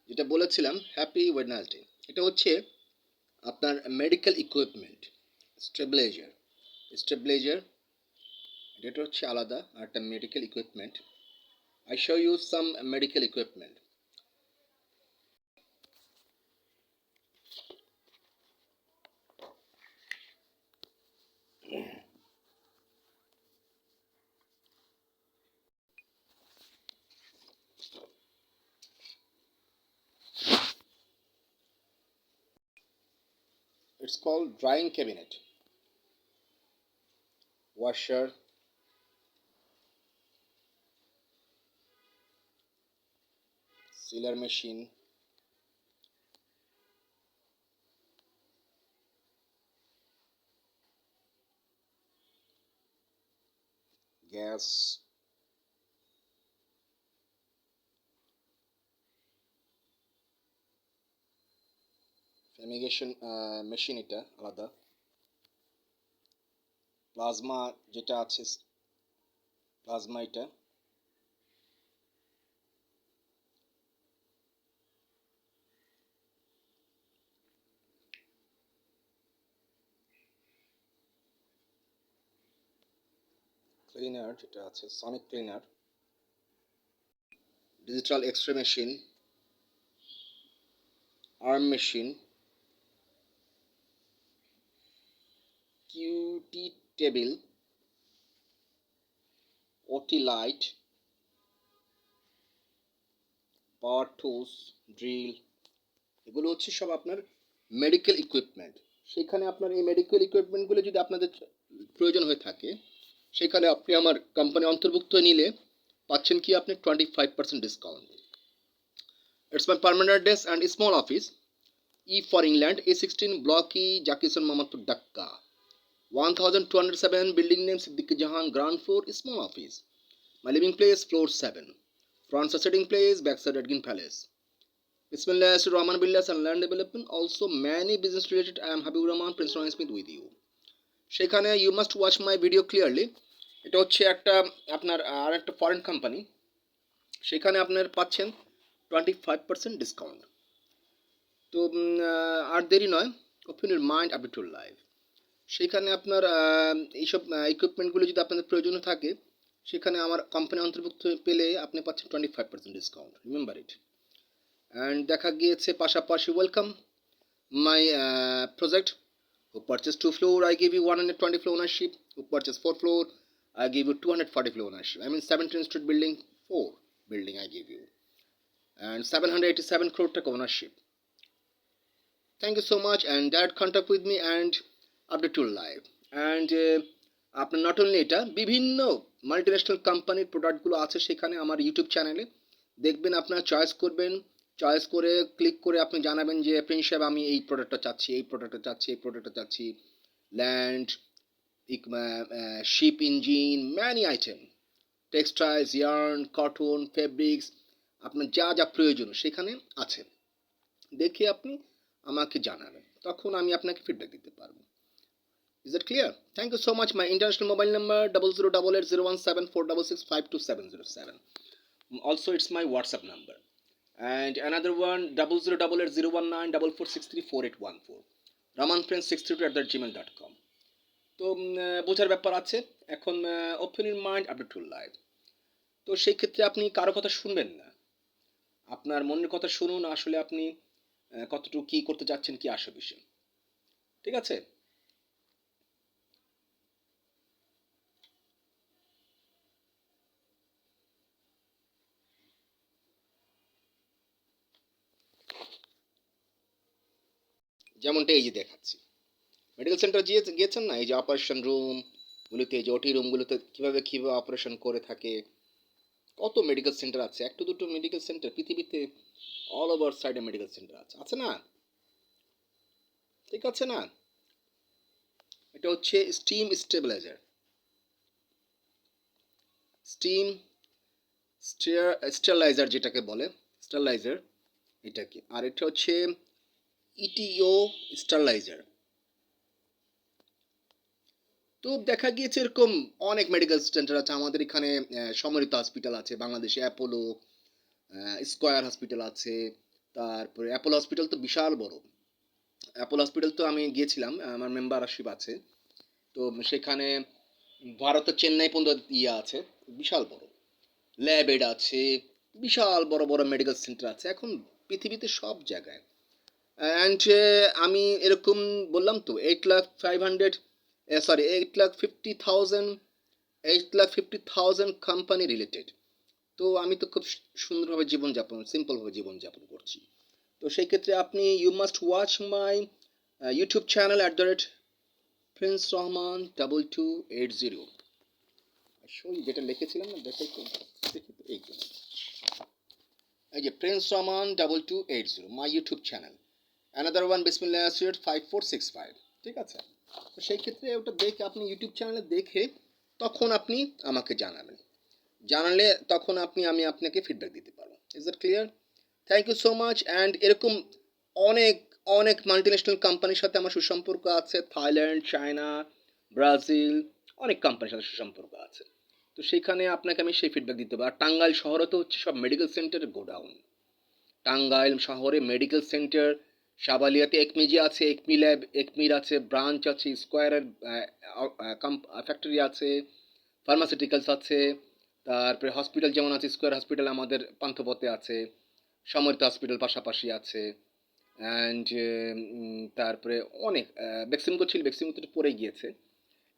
যেটা বলেছিলাম happy Wednesday. এটা হচ্ছে আপনার মেডিকেল ইকুইপমেন্ট, স্টেবিলাইজার। স্টেবিলাইজার এটা হচ্ছে আলাদা, আর একটা medical equipment. I show you some medical equipment. It's called drying cabinet, washer, sealer machine, gas, fumigation machine এটা আলাদা, প্লাজমা যেটা আছে, প্লাজমা এটা, ক্লিনার যেটা আছে, sonic cleaner, digital X-ray machine, arm machine, QT table, OT light, power tools, drill, এগুলো হচ্ছে সব আপনার মেডিকেল ইকুইপমেন্ট। সেখানে আপনার এই মেডিকেল ইকুইপমেন্টগুলো যদি আপনাদের প্রয়োজন হয়ে থাকে, সেখানে আপনি আমার কোম্পানি অন্তর্ভুক্ত নিলে পাচ্ছেন কি আপনি 25% discount. It's my permanent address and small office, E for England, A16 block E, জাকিসন Mohammadpur, Dhaka 1207, building name Siddiqui Jahan, ground floor, small office. My living place, floor 7. Front sitting place, backside Edgin Palace. Bismillah, Rahman Billas and land development. Also, many business related. I am Habibur Rahman, Prince Rohan Smith with you. সেখানে you must watch my video clearly. এটা হচ্ছে একটা আপনার আর একটা foreign company, সেখানে আপনার পাচ্ছেন 25% discount. তো আর দেরি নয়, open your mind up to life. সেখানে আপনার এইসব ইকুইপমেন্টগুলো যদি আপনাদের প্রয়োজন থাকে, সেখানে আমার কোম্পানি অন্তর্ভুক্ত পেলে আপনি পাচ্ছেন 25% ডিসকাউন্ট, রিমেম্বার ইট। অ্যান্ড দেখা গিয়েছে পাশাপাশি welcome my project. Who purchase 2 floor, I give you 120 floor ownership. Who purchase 4 floor, I give you 240 floor ownership. I mean 17 street building, 4 building I give you. And 787 crore taka ownership. Thank you so much, and that contact with me and update your life. And আপনার not only এটা, বিভিন্ন multinational কোম্পানির প্রোডাক্টগুলো আছে সেখানে আমার YouTube চ্যানেলে দেখবেন। আপনারা চয়েস করবেন, চয়েস করে ক্লিক করে আপনি জানাবেন যে প্রিন্স সাহেব আমি এই প্রোডাক্টটা চাচ্ছি, এই প্রোডাক্টটা চাচ্ছি, এই প্রোডাক্টটা চাচ্ছি। Land, ship engine, many item, textiles, yarn, cotton, fabrics, আপনার যা যা প্রয়োজন সেখানে আছে। দেখে আপনি আমাকে জানাবেন, তখন আমি আপনাকে ফিডব্যাক দিতে পারবো। Is that clear? Thank you so much. My international mobile number 0088017466527707. Also, it's my WhatsApp number. And another one 00880194463481. ramanprince632@gmail.com. তো বোঝার ব্যাপার আছে। এখন open your mind up to life. তো সেই ক্ষেত্রে আপনি কারো কথা শুনবেন না, আপনার মনের কথা শুনুন। আসলে আপনি কতটুকু কী করতে চাচ্ছেন, কি আসে বিষয়, ঠিক আছে? যেমনটা এই যে দেখাচ্ছি, মেডিকেল সেন্টার গিয়েছেন না, এই যে অপারেশন রুমগুলিতে, এই যে ওটি রুমগুলোতে কীভাবে কীভাবে অপারেশন করে থাকে। কত মেডিকেল সেন্টার আছে, একটু দুটো মেডিকেল সেন্টার পৃথিবীতে, অল ওভার সাইডে মেডিকেল সেন্টার আছে, আছে না? ঠিক আছে না? এটা হচ্ছে স্টিম স্টেবিলাইজার, স্টিম স্টেরিলাইজার যেটাকে বলে, স্টেরিলাইজার এটাকে। আর এটা হচ্ছে ইটিও স্টেরিলাইজার। তো দেখা গিয়েছে এরকম অনেক মেডিকেল সেন্টার আছে আমাদের এখানে। সমরিত হসপিটাল আছে বাংলাদেশে, অ্যাপোলো, স্কয়ার হসপিটাল আছে, তারপরে অ্যাপোলো হসপিটাল তো বিশাল বড়। অ্যাপোলো হসপিটাল তো আমি গিয়েছিলাম, আমার মেম্বারশিপ আছে। তো সেখানে ভারতে চেন্নাই পর্যন্ত আছে, বিশাল বড়। ল্যাব এড আছে, বিশাল বড় বড় মেডিকেল সেন্টার আছে এখন পৃথিবীতে সব জায়গায়। অ্যান্ড আমি এরকম বললাম তো 8,50,000 কোম্পানি রিলেটেড। তো আমি তো খুব সুন্দরভাবে জীবনযাপন, সিম্পলভাবে জীবনযাপন করছি। তো সেই ক্ষেত্রে আপনি you must watch my YouTube channel Prince Rahman 2280। আসলে যেটা লিখেছিলাম না, দেখাই তো, দেখি তো, এই যে প্রিন্স রহমান 2280 মাই ইউটিউব চ্যানেল। অ্যানাদার ওয়ান বিসমিল্লাহ আসিয়ার 5465। ঠিক আছে? তো সেই ক্ষেত্রে ওটা দেখে আপনি ইউটিউব চ্যানেলে দেখে তখন আপনি আমাকে জানাবেন। জানালে তখন আমি আপনাকে ফিডব্যাক দিতে পারবো। Is that clear? Thank you so much. And এরকম অনেক অনেক মাল্টিন্যাশনাল কোম্পানির সাথে আমার সুসম্পর্ক আছে, থাইল্যান্ড, চায়না, ব্রাজিল, অনেক কোম্পানির সাথে সুসম্পর্ক আছে। তো সেইখানে আপনাকে আমি সেই ফিডব্যাক দিতে পারবো। আর টাঙ্গাইল শহরে তো হচ্ছে সব মেডিকেল সেন্টারের গোডাউন। টাঙ্গাইল শহরে মেডিকেল সেন্টার, সাবালিয়াতে একমিজি আছে, একমি ল্যাব, একমির আছে ব্রাঞ্চ আছে, স্কোয়ারের ফ্যাক্টরি আছে, ফার্মাসিউটিক্যালস আছে, তারপরে হসপিটাল যেমন আছে, স্কোয়ার হসপিটাল আমাদের পান্থপথে আছে, সমর্থ হসপিটাল পাশাপাশি আছে। অ্যান্ড তারপরে অনেক বেক্সিমকো ছিল, বেক্সিমকো তো পড়ে গিয়েছে।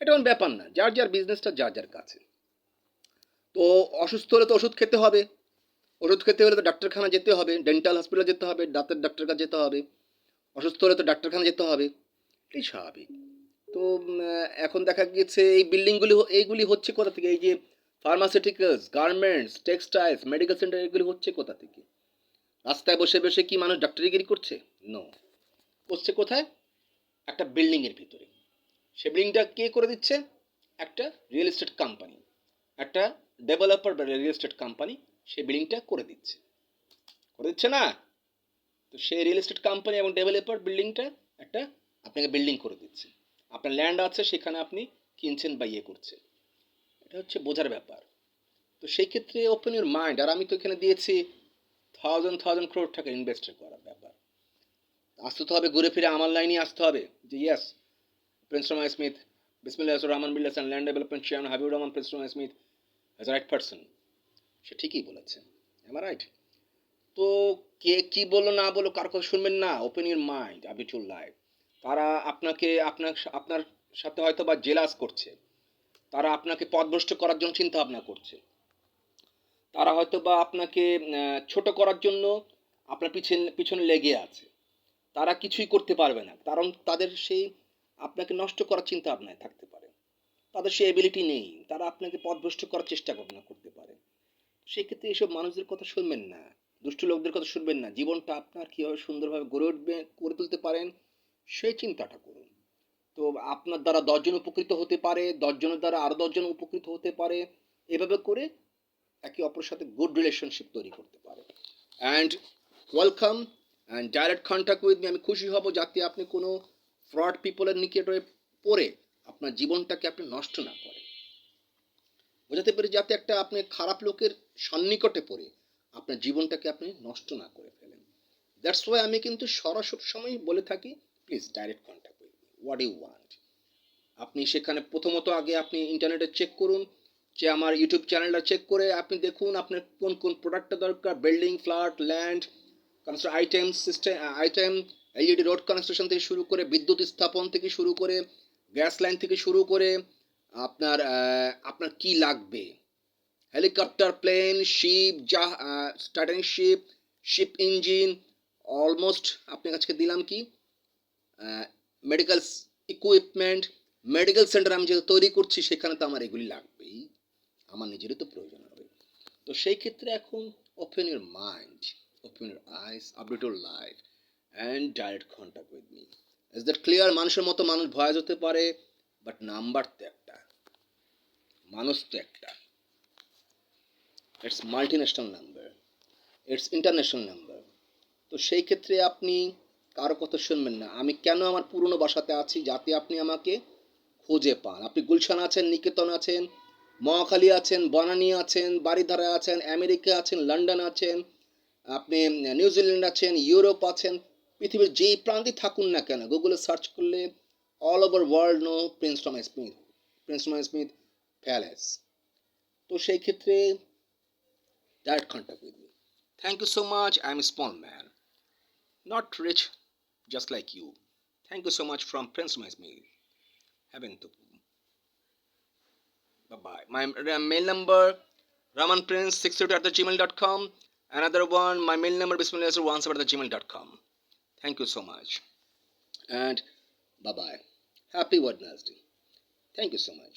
এটা কোনো ব্যাপার না, যার যার বিজনেসটা যার যার কাছে। তো অসুস্থ হলে তো ওষুধ খেতে হবে, ওষুধ খেতে হলে তো ডাক্তারখানা যেতে হবে, ডেন্টাল হসপিটাল যেতে হবে, দাঁতের ডাক্তার কাছে যেতে হবে। অসুস্থ হলে তো ডাক্তারখানা যেতে হবে, এটাই স্বাভাবিক। তো এখন দেখা গিয়েছে এই বিল্ডিংগুলি এইগুলি হচ্ছে কোথা থেকে? এই যে pharmaceuticals, garments, textiles, medical centre, এগুলি হচ্ছে কোথা থেকে? রাস্তায় বসে বসে কি মানুষ ডাক্তারিগিরি করছে? নো, করছে কোথায়? একটা বিল্ডিংয়ের ভিতরে। সে বিল্ডিংটা কে করে দিচ্ছে? একটা রিয়েল এস্টেট কোম্পানি, একটা ডেভেলপার বা রিয়েল এস্টেট কোম্পানি সে বিল্ডিংটা করে দিচ্ছে, করে দিচ্ছে না? তো সেই রিয়েল এস্টেট কোম্পানি এবং ডেভেলপার বিল্ডিংটা একটা আপনাকে বিল্ডিং করে দিচ্ছে। আপনার ল্যান্ড আছে, সেখানে আপনি কিনছেন বা ইয়ে করছেন। এটা হচ্ছে বোঝার ব্যাপার। তো সেই ক্ষেত্রে ওপেন ইউর মাইন্ড। আর আমি তো এখানে দিয়েছি থাউজেন্ড ক্রোড টাকা ইনভেস্ট করার ব্যাপার। আসতে তো হবে, ঘুরে ফিরে আমার লাইনে আসতে হবে যে yes, Prince Rahman Smith, Bismillah Rahman Billah land development chairman Habibur Rahman Prince Rahman Smith as right person. সে ঠিকই বলেছে, এম রাইট? তো কে কি বললো না বললো কার কথা শুনবেন না। Open your mind, habit your life. তারা আপনাকে আপনার সাথে হয়তো বা জেলাস করছে, তারা আপনাকে পথভ্রষ্ট করার জন্য চিন্তা ভাবনা করছে, তারা হয়তো বা আপনাকে ছোট করার জন্য আপনার পিছনে লেগে আছে। তারা কিছুই করতে পারবে না, কারণ তাদের সেই আপনাকে নষ্ট করার চিন্তা ভাবনায় থাকতে পারে। তাদের সেই এবিলিটি নেই, তারা আপনাকে পথভ্রষ্ট করার চেষ্টা ভাবনা করতে পারে। সেক্ষেত্রে এইসব মানুষদের কথা শুনবেন না, দুষ্ট লোকদের কথা শুনবেন না। জীবনটা আপনার কীভাবে সুন্দরভাবে গড়ে উঠবে, গড়ে তুলতে পারেন, সেই চিন্তাটা করুন। তো আপনার দ্বারা 10 জন উপকৃত হতে পারে, 10 জনের দ্বারা আরও 10 জন উপকৃত হতে পারে। এভাবে করে একে অপরের সাথে গুড রিলেশনশিপ তৈরি করতে পারে। And welcome and direct contact with me. আমি খুশি হব যাতে আপনি কোনো ফ্রড পিপলের নিকটে পড়ে আপনার জীবনটাকে আপনি নষ্ট না করেন। বোঝাতে পারি যাতে একটা আপনি খারাপ লোকের সন্নিকটে পড়ে আপনার জীবনটাকে আপনি নষ্ট না করে ফেলেন। দ্যাটস ওয়াই আমি কিন্তু সরাসরি সময় বলে থাকি, please direct contact with me, what you want. আপনি সেখানে প্রথমত আগে আপনি ইন্টারনেটে চেক করুন, যে আমার ইউটিউব চ্যানেলটা চেক করে আপনি দেখুন আপনার কোন কোন প্রোডাক্টটা দরকার। Building, flat, land, construction item, item, LED road construction থেকে শুরু করে, বিদ্যুৎ স্থাপন থেকে শুরু করে, গ্যাস লাইন থেকে শুরু করে, আপনার আপনার কি লাগবে, helicopter, plane, ship, starting ship, ship engine, almost আপনার কাছে দিলাম কি মেডিকেল ইকুইপমেন্ট, মেডিকেল সেন্টার আমি যেহেতু তৈরি করছি সেখানে তো আমার এগুলি লাগবেই, আমার নিজেরই তো প্রয়োজন হবে। তো সেই ক্ষেত্রে এখন open your mind, open your eyes, update your life and direct contact with me. Is that clear? মানুষের মতো মানুষ ভয় হতে পারে, বাট নাম্বার তো একটা, মানুষ তো একটা। It's multinational number, it's international number. তো সেই ক্ষেত্রে আপনি কারো কথা শুনবেন না। আমি কেন আমার পুরনো বাসাতে আছি? যাতে আপনি আমাকে খুঁজে পান। আপনি গুলশান আছেন, নিকেতন আছেন, মহাখালী আছেন, বনানী আছেন, বারিধারা আছেন, আমেরিকা আছেন, লন্ডন আছেন, আপনি নিউজিল্যান্ড আছেন, ইউরোপ আছেন, পৃথিবীর যেই প্রান্তে থাকুন না কেন, গুগলে সার্চ করলে all over world know Prince Thomas Smith Palace. তো সেই ক্ষেত্রে direct contact with me. Thank you so much. I am small man, not rich just like you. Thank you so much from Prince Tomas Smith. Heaven to. Bye bye. My mail number ramanprince632@gmail.com. Another one, my mail number bismillah17@gmail.com. Thank you so much. And bye bye. Happy Wednesday. Thank you so much.